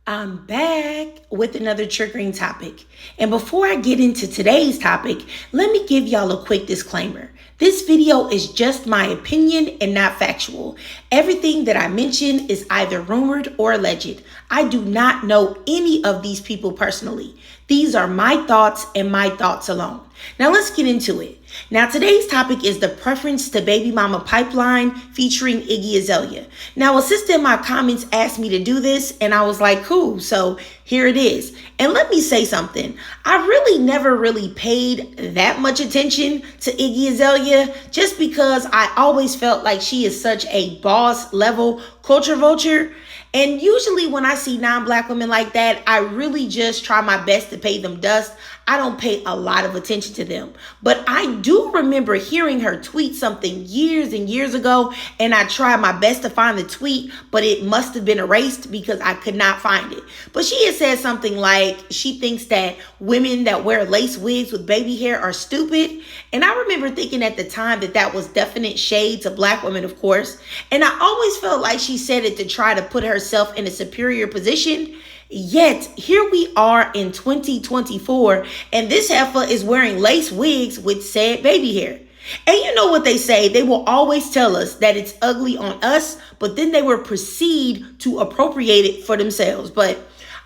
I'm back with another triggering topic. And before I get into today's topic, let me give y'all a quick disclaimer. This video is just my opinion and not factual. Everything that I mention is either rumored or alleged. I do not know any of these people personally. These are my thoughts and my thoughts alone. Now let's get into it. Now today's topic is the preference to baby mama pipeline featuring Iggy Azalea. Now a sister in my comments asked me to do this and I was like, cool, so here it is. And let me say something. I really never really paid that much attention to Iggy Azalea just because I always felt like she is such a boss level culture vulture. And usually when I see non-black women like that, I really just try my best to pay them dust. I don't pay a lot of attention to them. But I do remember hearing her tweet something years and years ago, and I tried my best to find the tweet, but it must have been erased because I could not find it. But she had said something like she thinks that women that wear lace wigs with baby hair are stupid. And I remember thinking at the time that that was definite shade to black women, of course. And I always felt like she said it to try to put herself in a superior position. Yet, here we are in 2024, and this heifer is wearing lace wigs with said baby hair. And you know what they say, they will always tell us that it's ugly on us, but then they will proceed to appropriate it for themselves. But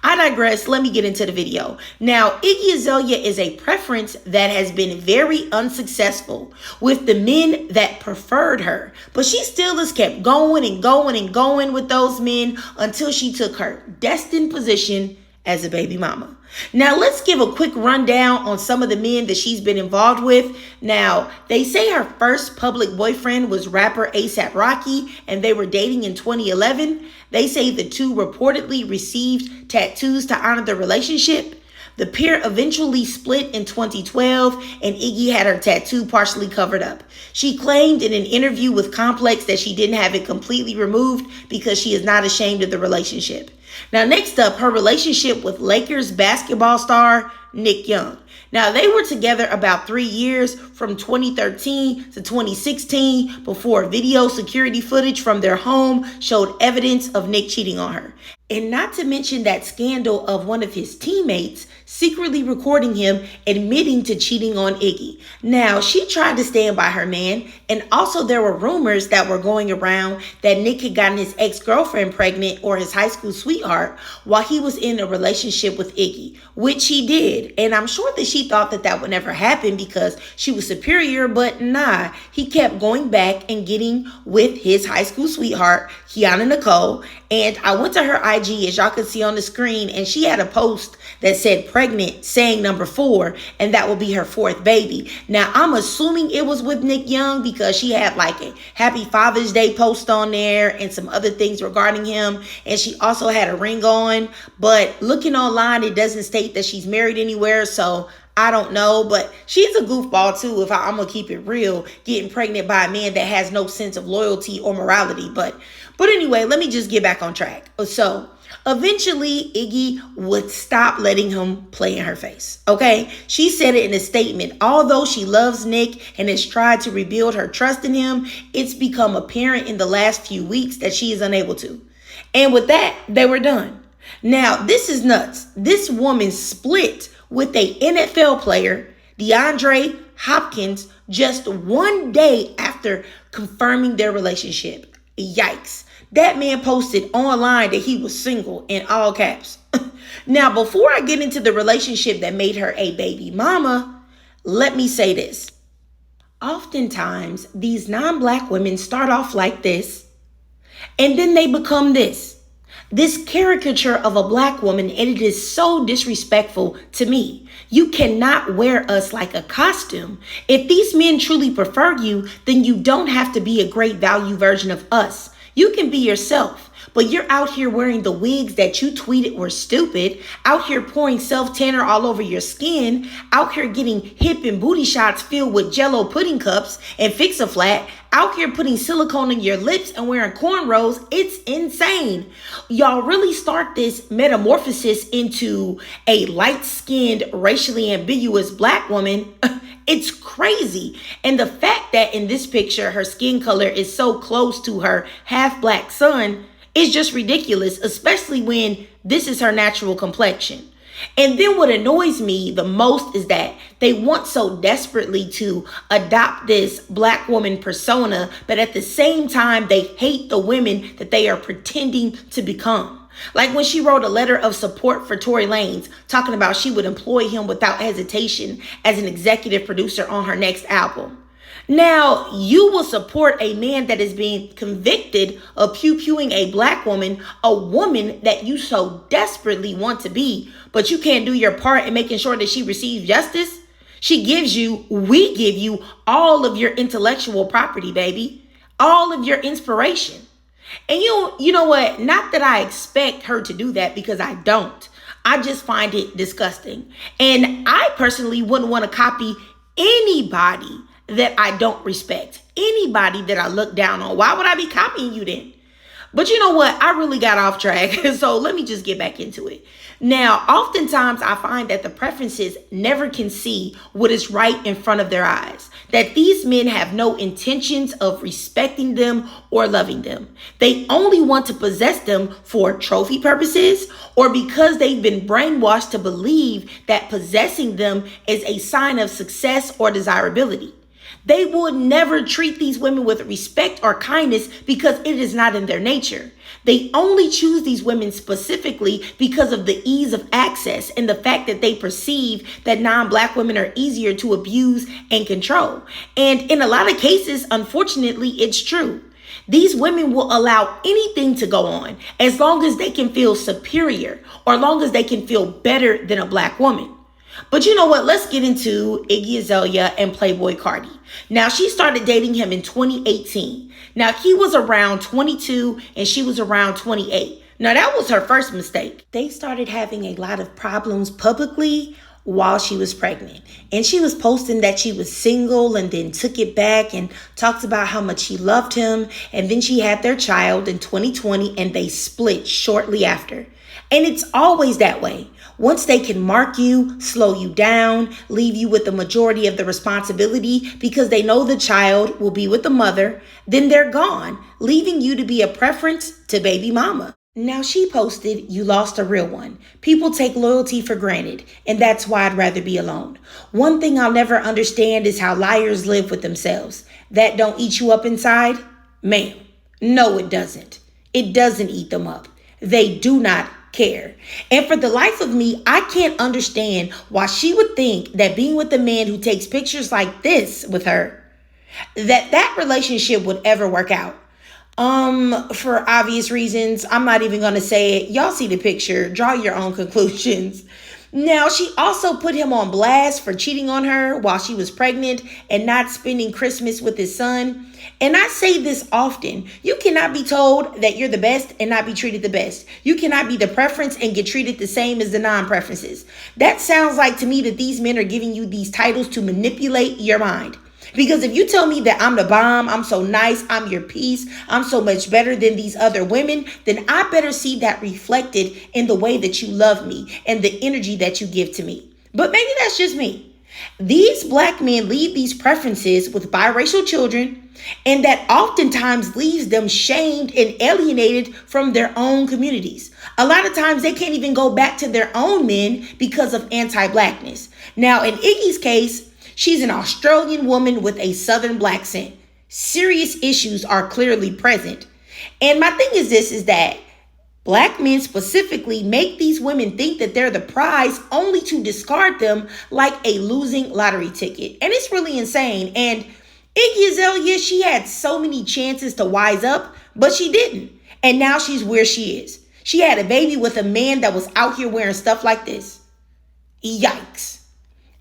I digress. Let me get into the video. Now, Iggy Azalea is a preference that has been very unsuccessful with the men that preferred her. But she still has kept going and going and going with those men until she took her destined position as a baby mama. Now, let's give a quick rundown on some of the men that she's been involved with. Now, they say her first public boyfriend was rapper A$AP Rocky, and they were dating in 2011. They say the two reportedly received tattoos to honor the relationship. The pair eventually split in 2012, and Iggy had her tattoo partially covered up. She claimed in an interview with Complex that she didn't have it completely removed because she is not ashamed of the relationship. Now, next up, her relationship with Lakers basketball star Nick Young. Now, they were together about 3 years from 2013 to 2016 before video security footage from their home showed evidence of Nick cheating on her. And not to mention that scandal of one of his teammates secretly recording him admitting to cheating on Iggy. Now, she tried to stand by her man, and also there were rumors that were going around that Nick had gotten his ex-girlfriend pregnant or his high school sweetheart while he was in a relationship with Iggy, which he did. And I'm sure that she thought that that would never happen because she was superior, but nah, he kept going back and getting with his high school sweetheart, Kiana Nicole. And I went to her IG, as y'all can see on the screen, and she had a post that said pregnant, saying number 4, and that will be her 4th baby. Now, I'm assuming it was with Nick Young because she had like a Happy Father's Day post on there and some other things regarding him. And she also had a ring on, but looking online, it doesn't state that she's married anywhere. So I don't know, but she's a goofball too, if I'm going to keep it real, getting pregnant by a man that has no sense of loyalty or morality. But anyway, let me just get back on track. So eventually, Iggy would stop letting him play in her face, okay? She said it in a statement. Although she loves Nick and has tried to rebuild her trust in him, it's become apparent in the last few weeks that she is unable to. And with that, they were done. Now, this is nuts. This woman split with a NFL player, DeAndre Hopkins, just 1 day after confirming their relationship. Yikes. That man posted online that he was single in all caps. Now, before I get into the relationship that made her a baby mama, let me say this. Oftentimes, these non-black women start off like this, and then they become this caricature of a black woman, and it is so disrespectful to me. You cannot wear us like a costume. If these men truly prefer you, then you don't have to be a great value version of us. You can be yourself, but you're out here wearing the wigs that you tweeted were stupid, out here pouring self-tanner all over your skin, out here getting hip and booty shots filled with Jell-O pudding cups and Fix-A-Flat, out here putting silicone in your lips and wearing cornrows. It's insane. Y'all really start this metamorphosis into a light-skinned, racially ambiguous black woman. It's crazy. And the fact that in this picture, her skin color is so close to her half black son, It's just ridiculous, especially when this is her natural complexion. And then what annoys me the most is that they want so desperately to adopt this black woman persona, but at the same time, they hate the women that they are pretending to become. Like when she wrote a letter of support for Tory Lanez, talking about she would employ him without hesitation as an executive producer on her next album. Now, you will support a man that is being convicted of pew-pewing a black woman, a woman that you so desperately want to be, but you can't do your part in making sure that she receives justice? We give you all of your intellectual property, baby. All of your inspiration. And you know what? Not that I expect her to do that, because I don't. I just find it disgusting. And I personally wouldn't want to copy anybody that I don't respect, anybody that I look down on. Why would I be copying you then? But you know what? I really got off track. So let me just get back into it. Now, oftentimes I find that the preferences never can see what is right in front of their eyes, that these men have no intentions of respecting them or loving them. They only want to possess them for trophy purposes, or because they've been brainwashed to believe that possessing them is a sign of success or desirability. They will never treat these women with respect or kindness because it is not in their nature. They only choose these women specifically because of the ease of access and the fact that they perceive that non-black women are easier to abuse and control. And in a lot of cases, unfortunately, it's true. These women will allow anything to go on as long as they can feel superior or long as they can feel better than a black woman. But you know what? Let's get into Iggy Azalea and Playboi Carti. Now, she started dating him in 2018. Now, he was around 22 and she was around 28. Now, that was her first mistake. They started having a lot of problems publicly while she was pregnant. And she was posting that she was single and then took it back and talked about how much she loved him. And then she had their child in 2020 and they split shortly after. And it's always that way. Once they can mark you, slow you down, leave you with the majority of the responsibility because they know the child will be with the mother, then they're gone, leaving you to be a preference to baby mama. Now she posted, "You lost a real one. People take loyalty for granted, and that's why I'd rather be alone. One thing I'll never understand is how liars live with themselves. That don't eat you up inside? Ma'am, no, it doesn't. It doesn't eat them up. They do not care." And for the life of me, I can't understand why she would think that being with a man who takes pictures like this with her, that relationship would ever work out. For obvious reasons, I'm not even going to say it. Y'all see the picture, draw your own conclusions. Now, she also put him on blast for cheating on her while she was pregnant and not spending Christmas with his son. And I say this often, you cannot be told that you're the best and not be treated the best. You cannot be the preference and get treated the same as the non-preferences. That sounds like to me that these men are giving you these titles to manipulate your mind. Because if you tell me that I'm the bomb, I'm so nice, I'm your peace, I'm so much better than these other women, then I better see that reflected in the way that you love me and the energy that you give to me. But maybe that's just me. These black men leave these preferences with biracial children, and that oftentimes leaves them shamed and alienated from their own communities. A lot of times they can't even go back to their own men because of anti-blackness. Now, in Iggy's case, she's an Australian woman with a Southern black scent. Serious issues are clearly present. And my thing is this, is that black men specifically make these women think that they're the prize only to discard them like a losing lottery ticket. And it's really insane. And Iggy Azalea, she had so many chances to wise up, but she didn't. And now she's where she is. She had a baby with a man that was out here wearing stuff like this. Yikes.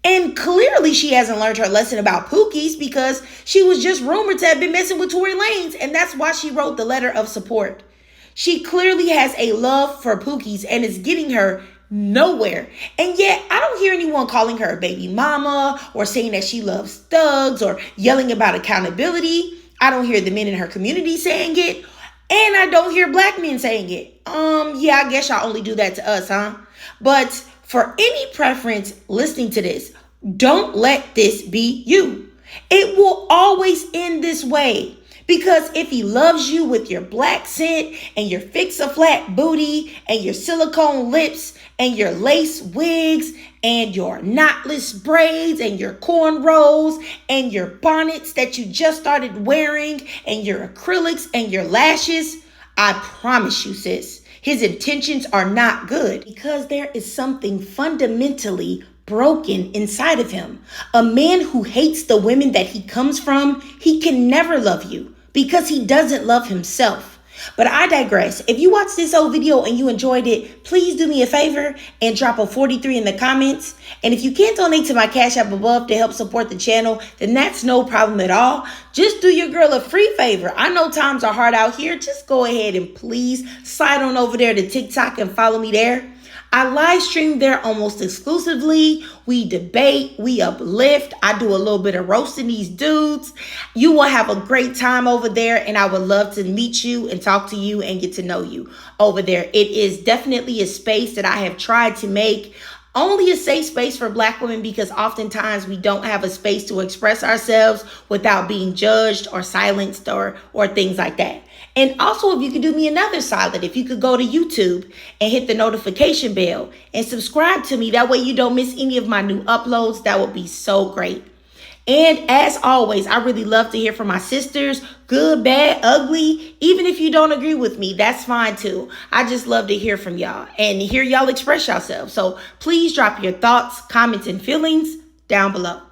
And clearly she hasn't learned her lesson about Pookies because she was just rumored to have been messing with Tory Lanez, and that's why she wrote the letter of support. She clearly has a love for Pookies and it's getting her nowhere. And yet I don't hear anyone calling her a baby mama or saying that she loves thugs or yelling about accountability. I don't hear the men in her community saying it. And I don't hear black men saying it. Yeah, I guess y'all only do that to us, huh? But for any preference listening to this, don't let this be you. It will always end this way Because if he loves you with your black scent and your fix-a-flat booty and your silicone lips and your lace wigs and your knotless braids and your cornrows and your bonnets that you just started wearing and your acrylics and your lashes, I promise you, sis, his intentions are not good because there is something fundamentally broken inside of him. A man who hates the women that he comes from, he can never love you because he doesn't love himself. But I digress. If you watched this whole video and you enjoyed it, please do me a favor and drop a 43 in the comments. And if you can't donate to my Cash App above to help support the channel, then that's no problem at all. Just do your girl a free favor. I know times are hard out here. Just go ahead and please slide on over there to TikTok and follow me there. I live stream there almost exclusively. We debate, we uplift. I do a little bit of roasting these dudes. You will have a great time over there, and I would love to meet you and talk to you and get to know you over there. It is definitely a space that I have tried to make only a safe space for Black women because oftentimes we don't have a space to express ourselves without being judged or silenced or things like that. And also, if you could do me another solid, if you could go to YouTube and hit the notification bell and subscribe to me, that way you don't miss any of my new uploads, that would be so great. And as always, I really love to hear from my sisters, good, bad, ugly. Even if you don't agree with me, that's fine too. I just love to hear from y'all and hear y'all express yourselves. So please drop your thoughts, comments, and feelings down below.